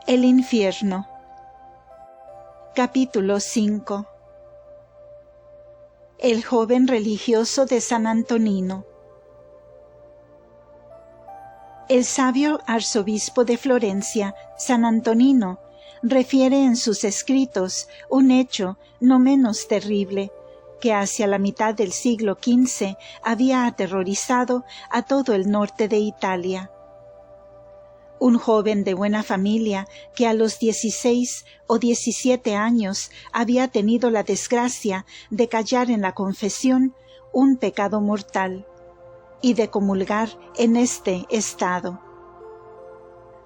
El infierno. Capítulo 5. El joven religioso de San Antonino. El sabio arzobispo de Florencia, San Antonino, refiere en sus escritos un hecho no menos terrible, que hacia la mitad del siglo XV había aterrorizado a todo el norte de Italia. Un joven de buena familia que a los 16 o 17 años había tenido la desgracia de callar en la confesión un pecado mortal y de comulgar en este estado.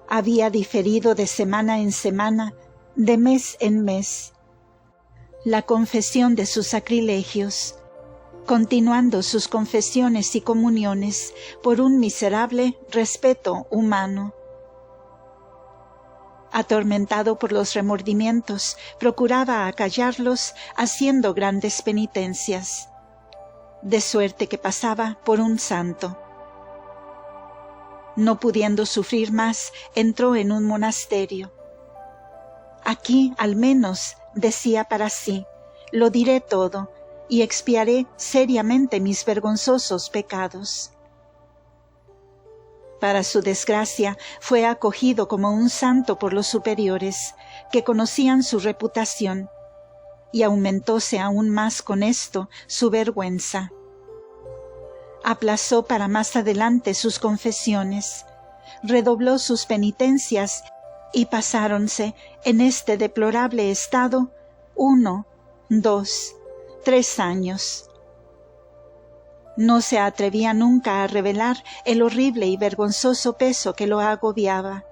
Había diferido de semana en semana, de mes en mes, la confesión de sus sacrilegios, continuando sus confesiones y comuniones por un miserable respeto humano. Atormentado por los remordimientos, procuraba acallarlos haciendo grandes penitencias, de suerte que pasaba por un santo. No pudiendo sufrir más, entró en un monasterio. Aquí, al menos, decía para sí, lo diré todo y expiaré seriamente mis vergonzosos pecados. Para su desgracia, fue acogido como un santo por los superiores, que conocían su reputación, y aumentóse aún más con esto su vergüenza. Aplazó para más adelante sus confesiones, redobló sus penitencias, y pasáronse en este deplorable estado 1, 2, 3 años. No se atrevía nunca a revelar el horrible y vergonzoso peso que lo agobiaba.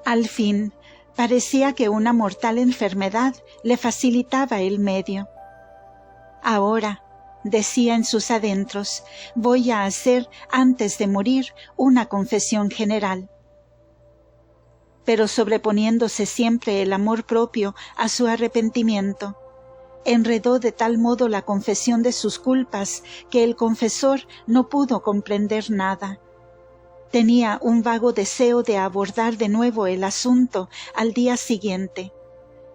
Al fin, parecía que una mortal enfermedad le facilitaba el medio. Ahora, decía en sus adentros, voy a hacer antes de morir una confesión general. Pero sobreponiéndose siempre el amor propio a su arrepentimiento, enredó de tal modo la confesión de sus culpas que el confesor no pudo comprender nada. Tenía un vago deseo de abordar de nuevo el asunto al día siguiente,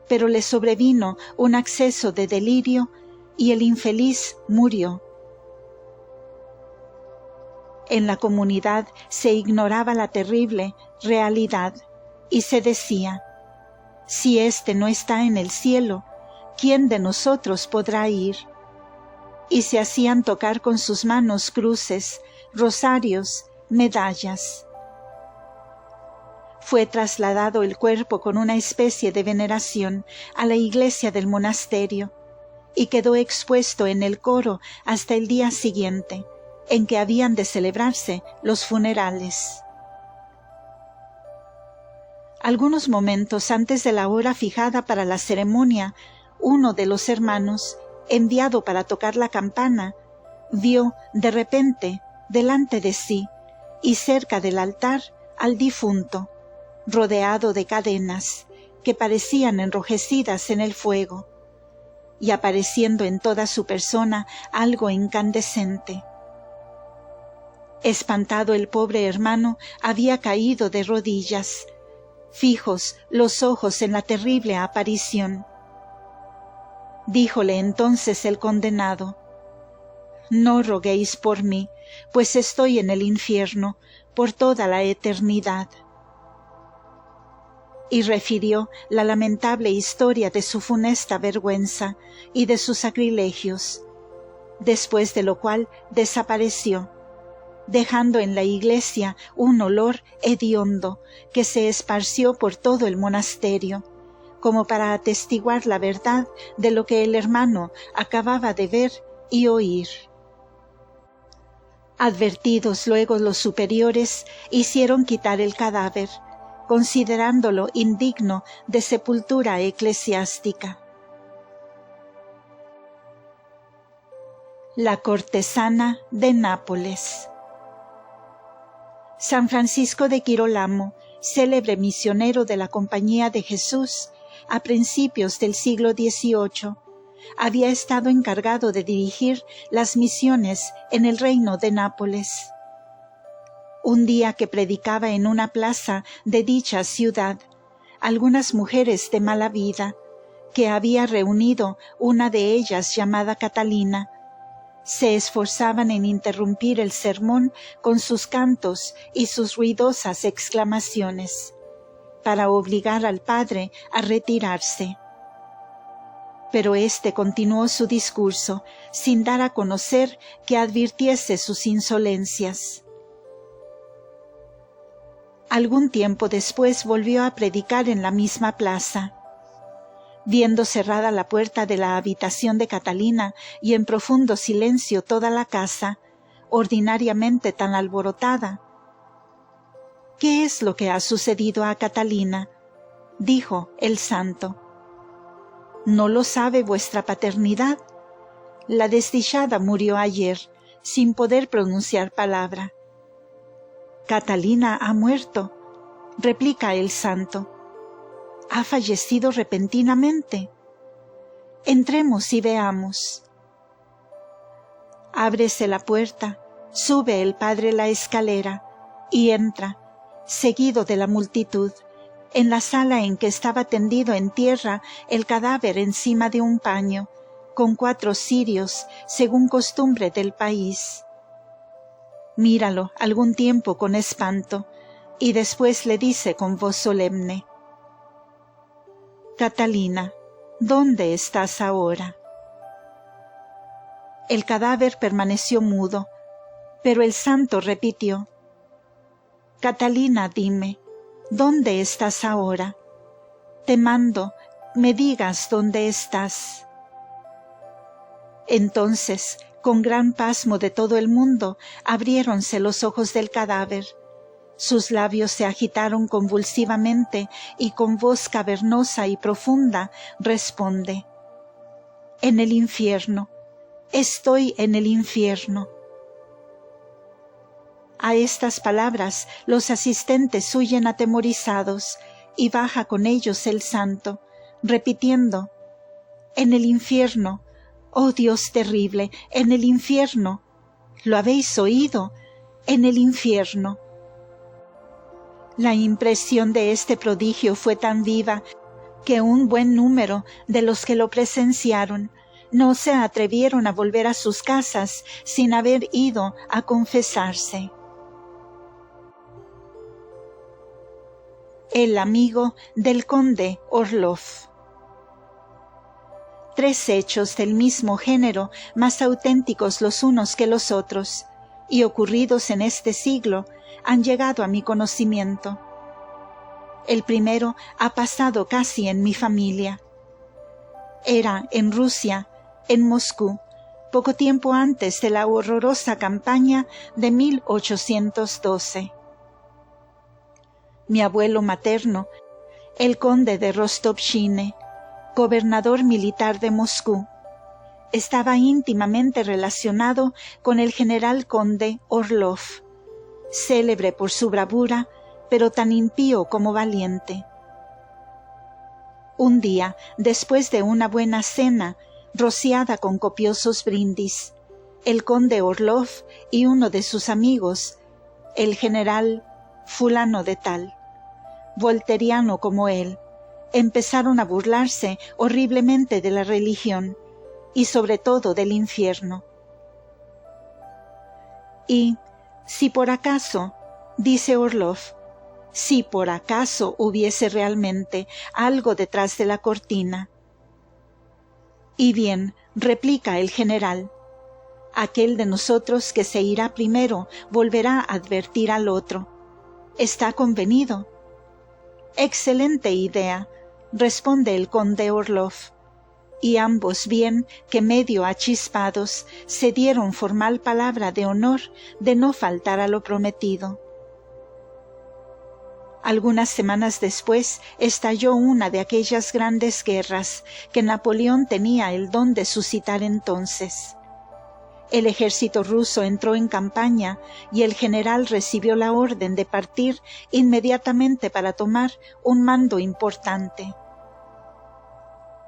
pero le sobrevino un acceso de delirio y el infeliz murió. En la comunidad se ignoraba la terrible realidad y se decía, si éste no está en el cielo, ¿quién de nosotros podrá ir? Y se hacían tocar con sus manos cruces, rosarios, medallas. Fue trasladado el cuerpo con una especie de veneración a la iglesia del monasterio y quedó expuesto en el coro hasta el día siguiente, en que habían de celebrarse los funerales. Algunos momentos antes de la hora fijada para la ceremonia, uno de los hermanos, enviado para tocar la campana, vio de repente delante de sí y cerca del altar al difunto, rodeado de cadenas que parecían enrojecidas en el fuego, y apareciendo en toda su persona algo incandescente. Espantado el pobre hermano había caído de rodillas, fijos los ojos en la terrible aparición. Díjole entonces el condenado, no roguéis por mí, pues estoy en el infierno por toda la eternidad. Y refirió la lamentable historia de su funesta vergüenza y de sus sacrilegios, después de lo cual desapareció, dejando en la iglesia un olor hediondo que se esparció por todo el monasterio, como para atestiguar la verdad de lo que el hermano acababa de ver y oír. Advertidos luego los superiores, hicieron quitar el cadáver, considerándolo indigno de sepultura eclesiástica. La cortesana de Nápoles. San Francisco de Girolamo, célebre misionero de la Compañía de Jesús, a principios del siglo XVIII, había estado encargado de dirigir las misiones en el reino de Nápoles. Un día que predicaba en una plaza de dicha ciudad, algunas mujeres de mala vida, que había reunido una de ellas llamada Catalina, se esforzaban en interrumpir el sermón con sus cantos y sus ruidosas exclamaciones, para obligar al padre a retirarse. Pero éste continuó su discurso, sin dar a conocer que advirtiese sus insolencias. Algún tiempo después volvió a predicar en la misma plaza. Viendo cerrada la puerta de la habitación de Catalina y en profundo silencio toda la casa, ordinariamente tan alborotada. «¿Qué es lo que ha sucedido a Catalina?», dijo el santo. «¿No lo sabe vuestra paternidad? La desdichada murió ayer, sin poder pronunciar palabra». «Catalina ha muerto», replica el santo. «¿Ha fallecido repentinamente? Entremos y veamos». Ábrese la puerta, sube el padre la escalera y entra, seguido de la multitud, en la sala en que estaba tendido en tierra el cadáver encima de un paño, con 4 cirios, según costumbre del país. Míralo algún tiempo con espanto, y después le dice con voz solemne: «Catalina, ¿dónde estás ahora?». El cadáver permaneció mudo, pero el santo repitió: «Catalina, dime, ¿dónde estás ahora? Te mando, me digas dónde estás». Entonces, con gran pasmo de todo el mundo, abriéronse los ojos del cadáver. Sus labios se agitaron convulsivamente y con voz cavernosa y profunda responde: «En el infierno, estoy en el infierno». A estas palabras los asistentes huyen atemorizados y baja con ellos el santo, repitiendo: «En el infierno, oh Dios terrible, en el infierno. ¿Lo habéis oído? En el infierno». La impresión de este prodigio fue tan viva que un buen número de los que lo presenciaron no se atrevieron a volver a sus casas sin haber ido a confesarse. El amigo del conde Orlov. 3 hechos del mismo género, más auténticos los unos que los otros, y ocurridos en este siglo, han llegado a mi conocimiento. El primero ha pasado casi en mi familia. Era en Rusia, en Moscú, poco tiempo antes de la horrorosa campaña de 1812. Mi abuelo materno, el conde de Rostopchine, gobernador militar de Moscú, estaba íntimamente relacionado con el general conde Orlov, célebre por su bravura, pero tan impío como valiente. Un día, después de una buena cena, rociada con copiosos brindis, el conde Orlov y uno de sus amigos, el general fulano de tal, volteriano como él, empezaron a burlarse horriblemente de la religión y sobre todo del infierno. Y, si por acaso, dice Orlov, si por acaso hubiese realmente algo detrás de la cortina. Y bien, replica el general, aquel de nosotros que se irá primero volverá a advertir al otro. ¿Está convenido? Excelente idea, responde el conde Orlov, y ambos bien que medio achispados se dieron formal palabra de honor de no faltar a lo prometido. Algunas semanas después estalló una de aquellas grandes guerras que Napoleón tenía el don de suscitar entonces. El ejército ruso entró en campaña y el general recibió la orden de partir inmediatamente para tomar un mando importante.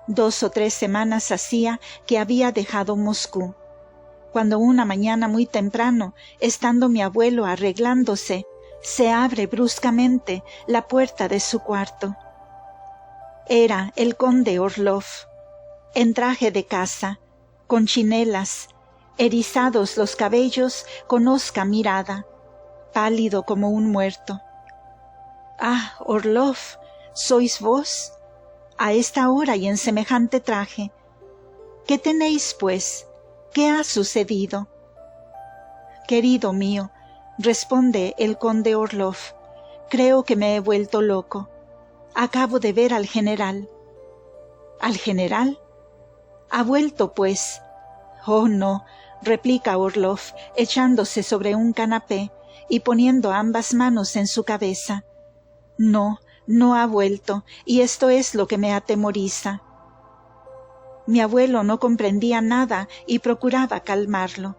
2 o 3 semanas hacía que había dejado Moscú. cuando una mañana muy temprano, estando mi abuelo arreglándose, se abre bruscamente la puerta de su cuarto. Era el conde Orlov, en traje de casa, con chinelas, erizados los cabellos con hosca mirada, pálido como un muerto. «Ah, Orlov, ¿sois vos? A esta hora y en semejante traje. ¿Qué tenéis, pues? ¿Qué ha sucedido?» «Querido mío», responde el conde Orlov, «creo que me he vuelto loco. Acabo de ver al general». «¿Al general? ¿Ha vuelto, pues?» «Oh, no», replica Orlov, echándose sobre un canapé y poniendo ambas manos en su cabeza. «No, no ha vuelto, y esto es lo que me atemoriza». Mi abuelo no comprendía nada y procuraba calmarlo.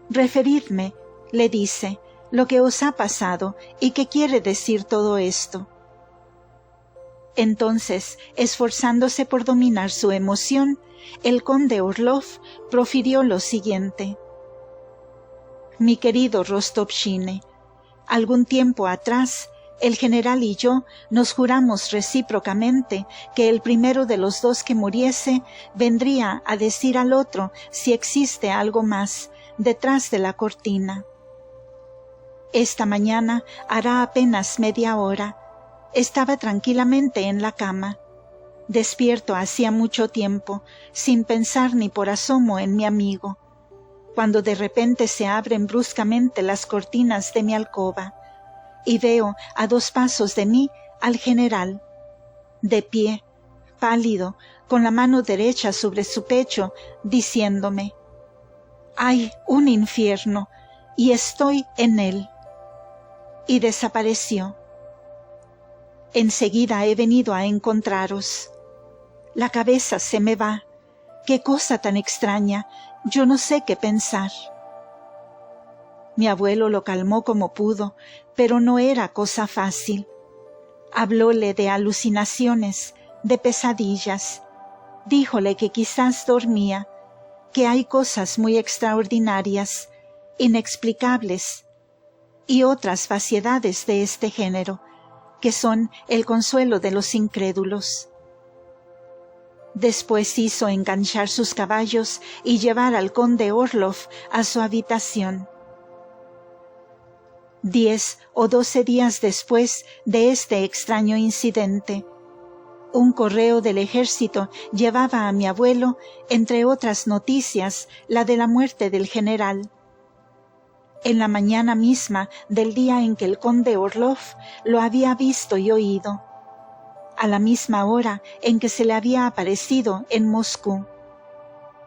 «Referidme», le dice, «lo que os ha pasado y qué quiere decir todo esto». Entonces, esforzándose por dominar su emoción, el conde Orlov profirió lo siguiente: «Mi querido Rostopchine, algún tiempo atrás, el general y yo nos juramos recíprocamente que el primero de los dos que muriese vendría a decir al otro si existe algo más detrás de la cortina. Esta mañana, hará apenas media hora, estaba tranquilamente en la cama, despierto hacía mucho tiempo, sin pensar ni por asomo en mi amigo, cuando de repente se abren bruscamente las cortinas de mi alcoba, y veo a 2 pasos de mí al general, de pie, pálido, con la mano derecha sobre su pecho, diciéndome: «¡Hay un infierno! Y estoy en él». Y desapareció. Enseguida he venido a encontraros. La cabeza se me va. ¡Qué cosa tan extraña! Yo no sé qué pensar. Mi abuelo lo calmó como pudo, pero no era cosa fácil. Hablóle de alucinaciones, de pesadillas. Díjole que quizás dormía, que hay cosas muy extraordinarias, inexplicables, y otras vaciedades de este género, que son el consuelo de los incrédulos. Después hizo enganchar sus caballos y llevar al conde Orlov a su habitación. 10 o 12 días después de este extraño incidente, un correo del ejército llevaba a mi abuelo, entre otras noticias, la de la muerte del general. En la mañana misma del día en que el conde Orlov lo había visto y oído, a la misma hora en que se le había aparecido en Moscú.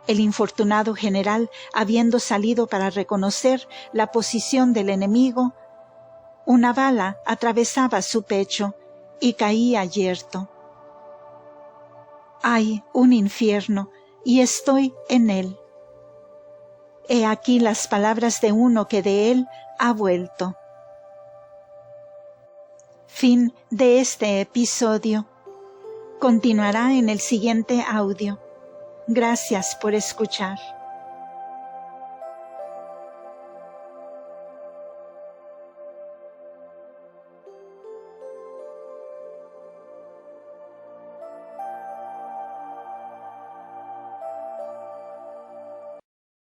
El infortunado general, habiendo salido para reconocer la posición del enemigo, una bala atravesaba su pecho y caía yerto. «Hay un infierno y estoy en él». He aquí las palabras de uno que de él ha vuelto. Fin de este episodio. Continuará en el siguiente audio. Gracias por escuchar.